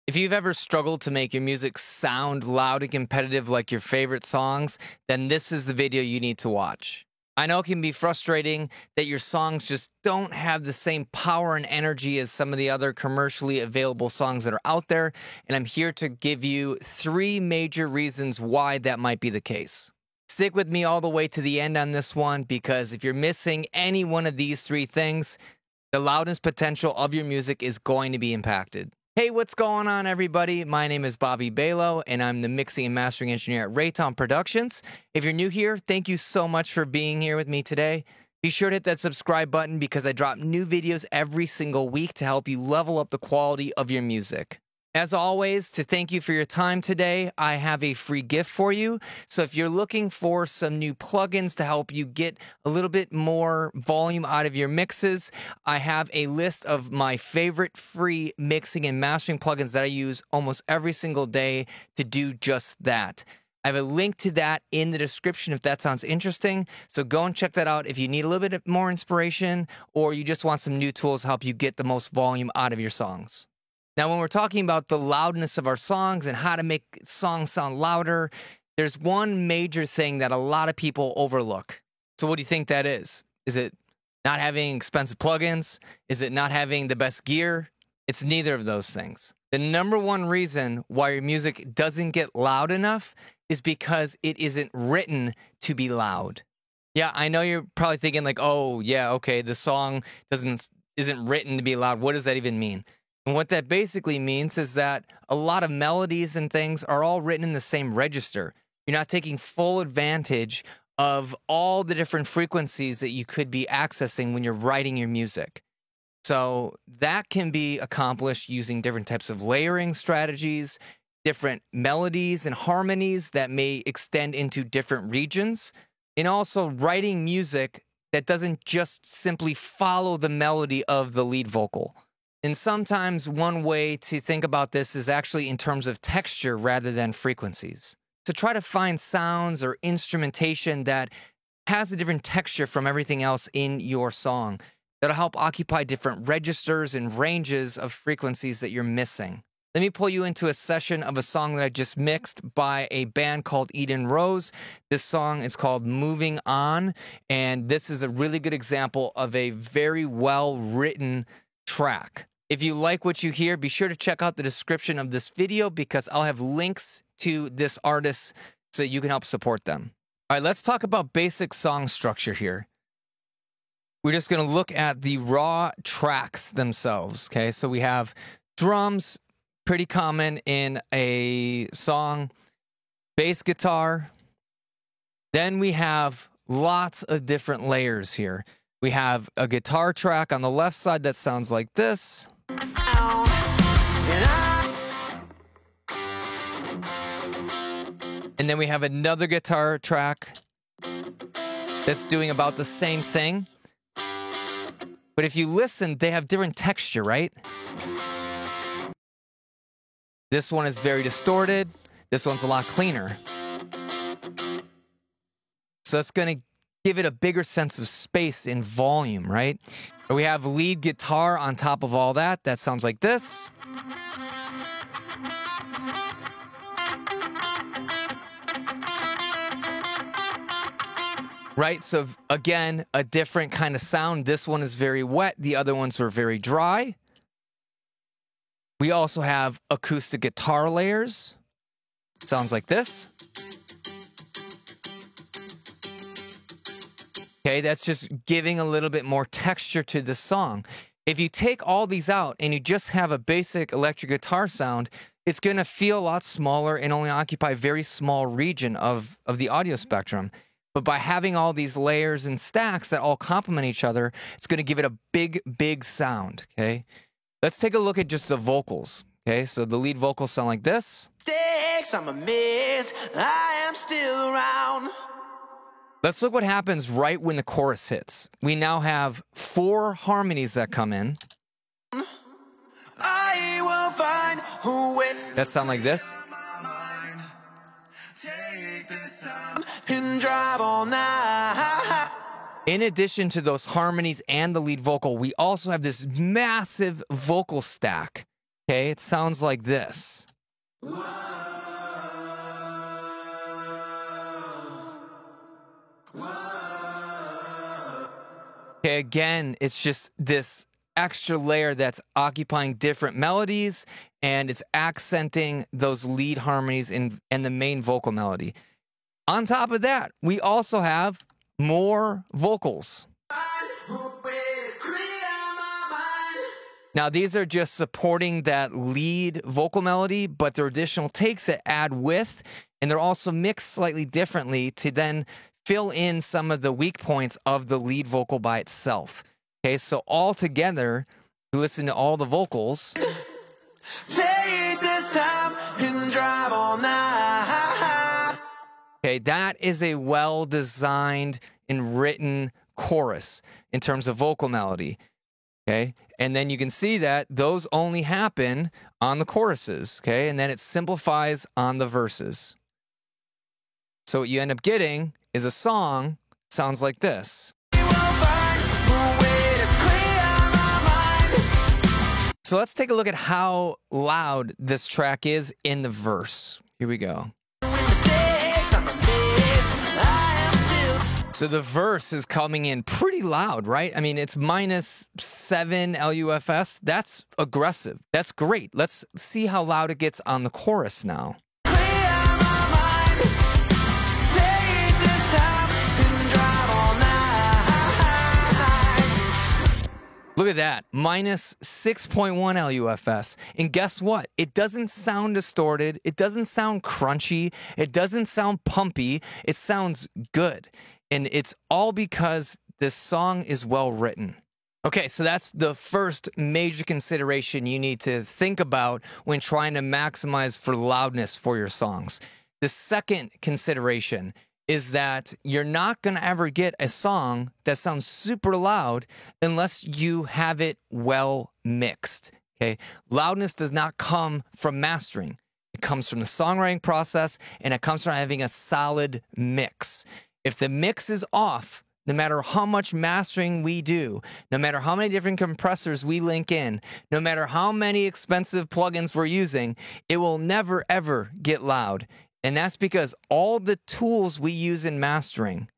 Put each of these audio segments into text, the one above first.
If you've ever struggled to make your music sound loud and competitive like your favorite songs, then this is the video you need to watch. I know it can be frustrating that your songs just don't have the same power and energy as some of the other commercially available songs that are out there, and I'm here to give you 3 major reasons why that might be the case. Stick with me all the way to the end on this one, because if you're missing any one of these 3 things, the loudness potential of your music is going to be impacted. Hey, what's going on, everybody? My name is Bobby Balo, and I'm the mixing and mastering engineer at Rayton Productions. If you're new here, thank you so much for being here with me today. Be sure to hit that subscribe button because I drop new videos every single week to help you level up the quality of your music. As always, to thank you for your time today, I have a free gift for you. So if you're looking for some new plugins to help you get a little bit more volume out of your mixes, I have a list of my favorite free mixing and mastering plugins that I use almost every single day to do just that. I have a link to that in the description if that sounds interesting. So go and check that out if you need a little bit more inspiration or you just want some new tools to help you get the most volume out of your songs. Now, when we're talking about the loudness of our songs and how to make songs sound louder, there's one major thing that a lot of people overlook. So what do you think that is? Is it not having expensive plugins? Is it not having the best gear? It's neither of those things. The number one reason why your music doesn't get loud enough is because it isn't written to be loud. Yeah, I know you're probably thinking like, oh, yeah, okay, the song isn't written to be loud. What does that even mean? And what that basically means is that a lot of melodies and things are all written in the same register. You're not taking full advantage of all the different frequencies that you could be accessing when you're writing your music. So that can be accomplished using different types of layering strategies, different melodies and harmonies that may extend into different regions, and also writing music that doesn't just simply follow the melody of the lead vocal. And sometimes one way to think about this is actually in terms of texture rather than frequencies. So try to find sounds or instrumentation that has a different texture from everything else in your song. That'll help occupy different registers and ranges of frequencies that you're missing. Let me pull you into a session of a song that I just mixed by a band called Eden Rose. This song is called Moving On, and this is a really good example of a very well-written track. If you like what you hear, be sure to check out the description of this video because I'll have links to this artist so you can help support them. All right, let's talk about basic song structure here. We're just going to look at the raw tracks themselves, okay? So we have drums, pretty common in a song, bass guitar. Then we have lots of different layers here. We have a guitar track on the left side that sounds like this. And then we have another guitar track that's doing about the same thing. But if you listen, they have different texture, right? This one is very distorted. This one's a lot cleaner. So it's going to give it a bigger sense of space and volume, right? We have lead guitar on top of all that. That sounds like this. Right, so again, a different kind of sound. This one is very wet. The other ones were very dry. We also have acoustic guitar layers. Sounds like this. Okay, that's just giving a little bit more texture to the song. If you take all these out and you just have a basic electric guitar sound, it's going to feel a lot smaller and only occupy a very small region of the audio spectrum. But by having all these layers and stacks that all complement each other, it's going to give it a big, big sound, okay? Let's take a look at just the vocals, okay? So the lead vocals sound like this. Thanks, I'm a miss. I am still around. Let's look what happens right when the chorus hits. We now have 4 harmonies that come in. I will find who that sound like this. And drive all night. In addition to those harmonies and the lead vocal, we also have this massive vocal stack Okay, it sounds like this. Okay, again, it's just this extra layer that's occupying different melodies, and it's accenting those lead harmonies and the main vocal melody. On top of that, we also have more vocals. Now, these are just supporting that lead vocal melody, but they're additional takes that add width, and they're also mixed slightly differently to then fill in some of the weak points of the lead vocal by itself. Okay, so all together, you listen to all the vocals. Take this time and drive all night. Okay, that is a well-designed and written chorus in terms of vocal melody. Okay, and then you can see that those only happen on the choruses. Okay, and then it simplifies on the verses. So what you end up getting is a song sounds like this. So let's take a look at how loud this track is in the verse. Here we go. So the verse is coming in pretty loud, right? I mean, it's -7 LUFS. That's aggressive. That's great. Let's see how loud it gets on the chorus now. Look at that, -6.1 LUFS. And guess what? It doesn't sound distorted. It doesn't sound crunchy. It doesn't sound pumpy. It sounds good. And it's all because this song is well written. Okay, so that's the first major consideration you need to think about when trying to maximize for loudness for your songs. The second consideration is that you're not going to ever get a song that sounds super loud unless you have it well mixed. Okay, loudness does not come from mastering. It comes from the songwriting process, and it comes from having a solid mix. If the mix is off, no matter how much mastering we do, no matter how many different compressors we link in, no matter how many expensive plugins we're using, it will never, ever get loud. And that's because all the tools we use in mastering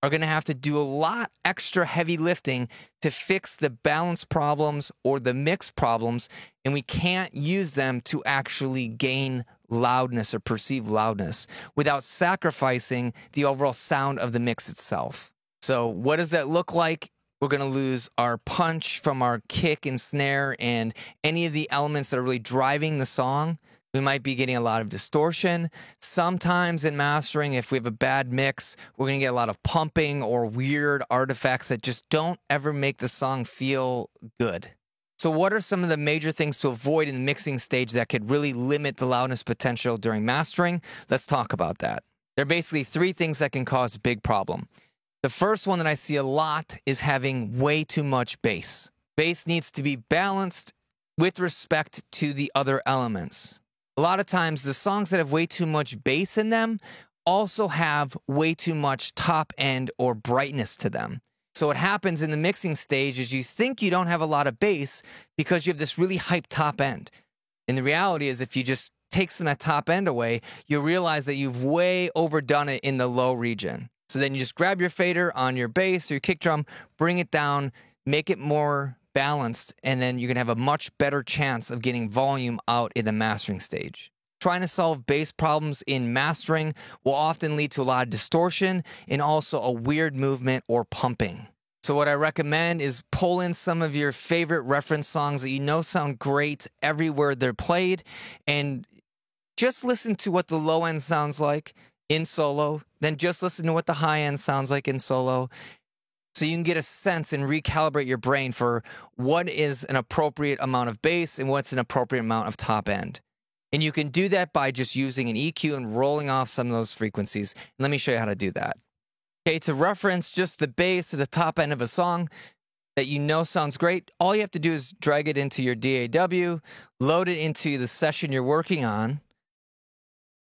are going to have to do a lot extra heavy lifting to fix the balance problems or the mix problems, and we can't use them to actually gain loudness or perceive loudness without sacrificing the overall sound of the mix itself. So what does that look like? We're going to lose our punch from our kick and snare and any of the elements that are really driving the song. We might be getting a lot of distortion. Sometimes in mastering, if we have a bad mix, we're going to get a lot of pumping or weird artifacts that just don't ever make the song feel good. So what are some of the major things to avoid in the mixing stage that could really limit the loudness potential during mastering? Let's talk about that. There are basically 3 things that can cause a big problem. The first one that I see a lot is having way too much bass. Bass needs to be balanced with respect to the other elements. A lot of times, the songs that have way too much bass in them also have way too much top end or brightness to them. So what happens in the mixing stage is you think you don't have a lot of bass because you have this really hyped top end. And the reality is if you just take some of that top end away, you realize that you've way overdone it in the low region. So then you just grab your fader on your bass or your kick drum, bring it down, make it more balanced, and then you can have a much better chance of getting volume out in the mastering stage. Trying to solve bass problems in mastering will often lead to a lot of distortion and also a weird movement or pumping. So what I recommend is pull in some of your favorite reference songs that you know sound great everywhere they're played, and just listen to what the low end sounds like in solo, then just listen to what the high end sounds like in solo, so you can get a sense and recalibrate your brain for what is an appropriate amount of bass and what's an appropriate amount of top end. And you can do that by just using an EQ and rolling off some of those frequencies. Let me show you how to do that. Okay, to reference just the bass or the top end of a song that you know sounds great, all you have to do is drag it into your DAW, load it into the session you're working on.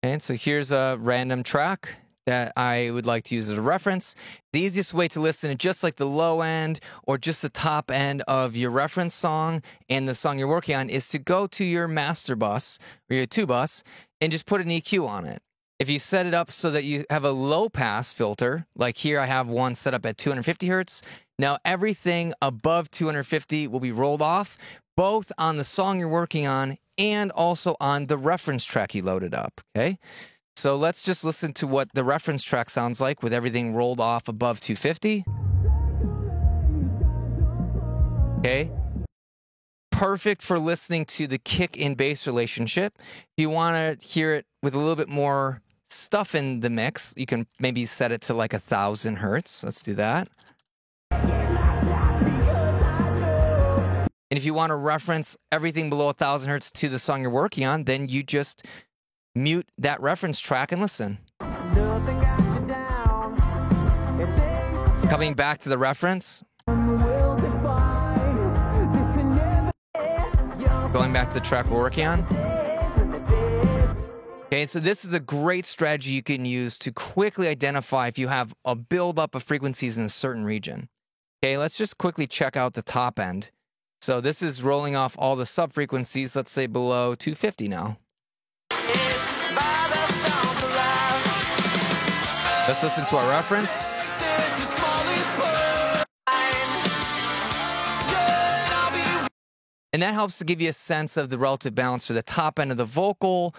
And so here's a random track, that I would like to use as a reference. The easiest way to listen to just like the low end or just the top end of your reference song and the song you're working on is to go to your master bus or your 2-bus and just put an EQ on it. If you set it up so that you have a low pass filter, like here I have one set up at 250 hertz, now everything above 250 will be rolled off, both on the song you're working on and also on the reference track you loaded up, okay? So let's just listen to what the reference track sounds like with everything rolled off above 250. Okay. Perfect for listening to the kick and bass relationship. If you want to hear it with a little bit more stuff in the mix, you can maybe set it to like 1,000 hertz. Let's do that. And if you want to reference everything below 1,000 hertz to the song you're working on, then you just mute that reference track and listen. Coming back to the reference. Going back to the track we're working on. Okay, so this is a great strategy you can use to quickly identify if you have a buildup of frequencies in a certain region. Okay, let's just quickly check out the top end. So this is rolling off all the sub-frequencies, let's say below 250 now. Let's listen to our reference. And that helps to give you a sense of the relative balance for the top end of the vocal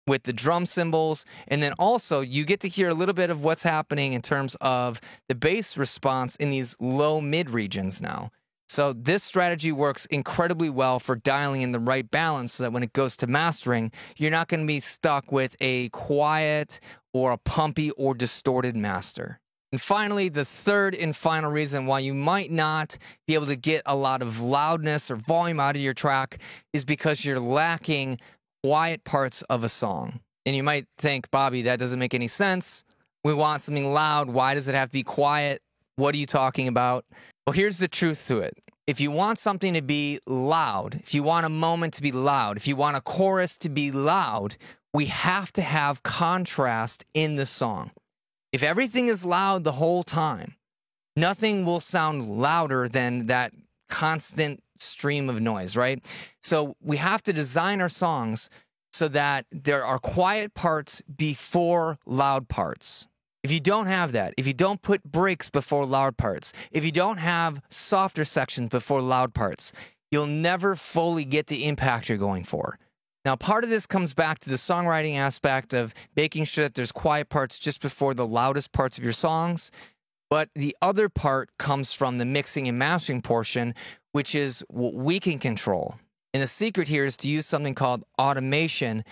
with the drum cymbals. And then also you get to hear a little bit of what's happening in terms of the bass response in these low-mid regions now. So this strategy works incredibly well for dialing in the right balance so that when it goes to mastering, you're not going to be stuck with a quiet or a pumpy or distorted master. And finally, the third and final reason why you might not be able to get a lot of loudness or volume out of your track is because you're lacking quiet parts of a song. And you might think, Bobby, that doesn't make any sense. We want something loud. Why does it have to be quiet? What are you talking about? Well, here's the truth to it. If you want something to be loud, if you want a moment to be loud, if you want a chorus to be loud, we have to have contrast in the song. If everything is loud the whole time, nothing will sound louder than that constant stream of noise, right? So we have to design our songs so that there are quiet parts before loud parts. If you don't have that, if you don't put breaks before loud parts, if you don't have softer sections before loud parts, you'll never fully get the impact you're going for. Now, part of this comes back to the songwriting aspect of making sure that there's quiet parts just before the loudest parts of your songs. But the other part comes from the mixing and mastering portion, which is what we can control. And the secret here is to use something called automation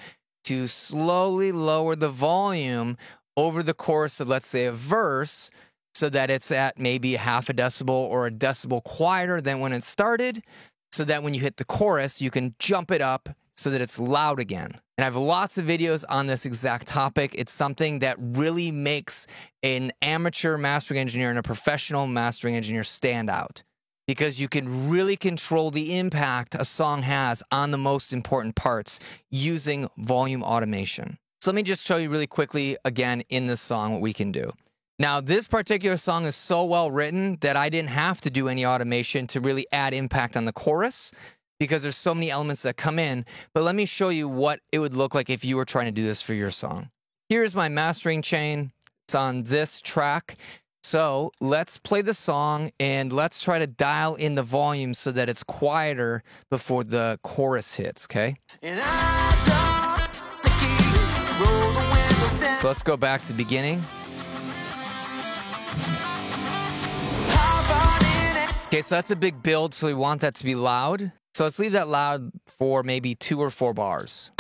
to slowly lower the volume over the course of, let's say, a verse, so that it's at maybe half a decibel or a decibel quieter than when it started, so that when you hit the chorus, you can jump it up so that it's loud again. And I have lots of videos on this exact topic. It's something that really makes an amateur mastering engineer and a professional mastering engineer stand out, because you can really control the impact a song has on the most important parts using volume automation. So let me just show you really quickly again in this song what we can do. Now, this particular song is so well written that I didn't have to do any automation to really add impact on the chorus, because there's so many elements that come in. But let me show you what it would look like if you were trying to do this for your song. Here's my mastering chain. It's on this track. So let's play the song and let's try to dial in the volume so that it's quieter before the chorus hits, okay? So let's go back to the beginning. Okay, so that's a big build, so we want that to be loud. So let's leave that loud for maybe 2 or 4 bars.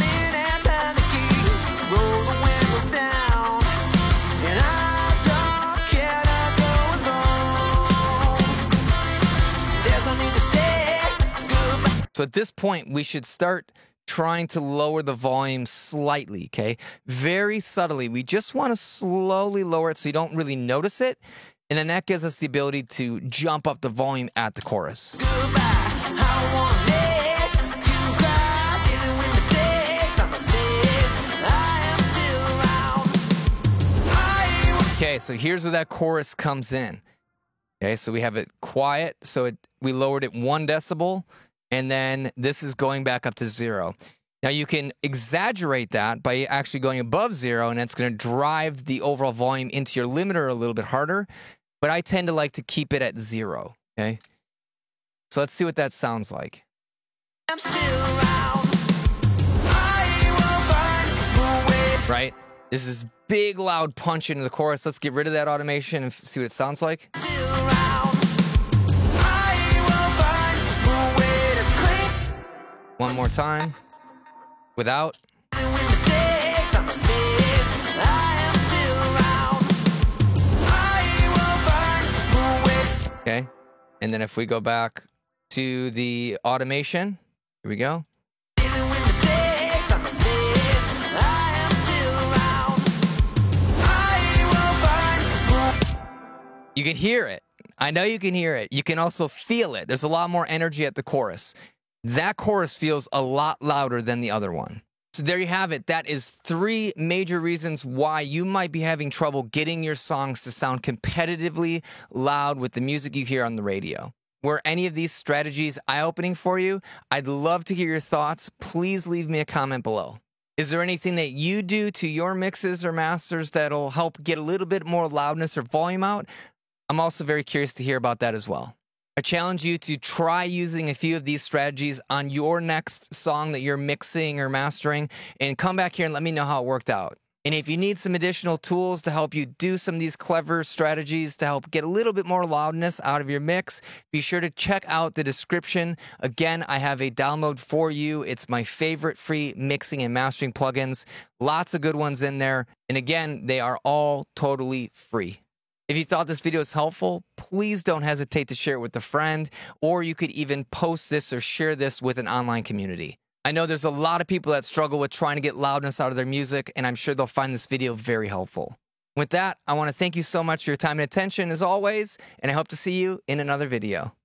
So at this point, we should start trying to lower the volume slightly, okay? Very subtly. We just want to slowly lower it so you don't really notice it. And then that gives us the ability to jump up the volume at the chorus. Okay, so here's where that chorus comes in. Okay, so we have it quiet, so we lowered it 1 decibel, and then this is going back up to 0. Now you can exaggerate that by actually going above 0, and it's going to drive the overall volume into your limiter a little bit harder, but I tend to like to keep it at 0, okay? So let's see what that sounds like. Right? This is big, loud punch into the chorus. Let's get rid of that automation and see what it sounds like. One more time. Without. Okay. And then if we go back to the automation, here we go. You can hear it. I know you can hear it. You can also feel it. There's a lot more energy at the chorus. That chorus feels a lot louder than the other one. So there you have it. That is 3 major reasons why you might be having trouble getting your songs to sound competitively loud with the music you hear on the radio. Were any of these strategies eye-opening for you? I'd love to hear your thoughts. Please leave me a comment below. Is there anything that you do to your mixes or masters that'll help get a little bit more loudness or volume out? I'm also very curious to hear about that as well. I challenge you to try using a few of these strategies on your next song that you're mixing or mastering, and come back here and let me know how it worked out. And if you need some additional tools to help you do some of these clever strategies to help get a little bit more loudness out of your mix, be sure to check out the description. Again, I have a download for you. It's my favorite free mixing and mastering plugins. Lots of good ones in there. And again, they are all totally free. If you thought this video was helpful, please don't hesitate to share it with a friend, or you could even post this or share this with an online community. I know there's a lot of people that struggle with trying to get loudness out of their music, and I'm sure they'll find this video very helpful. With that, I want to thank you so much for your time and attention as always, and I hope to see you in another video.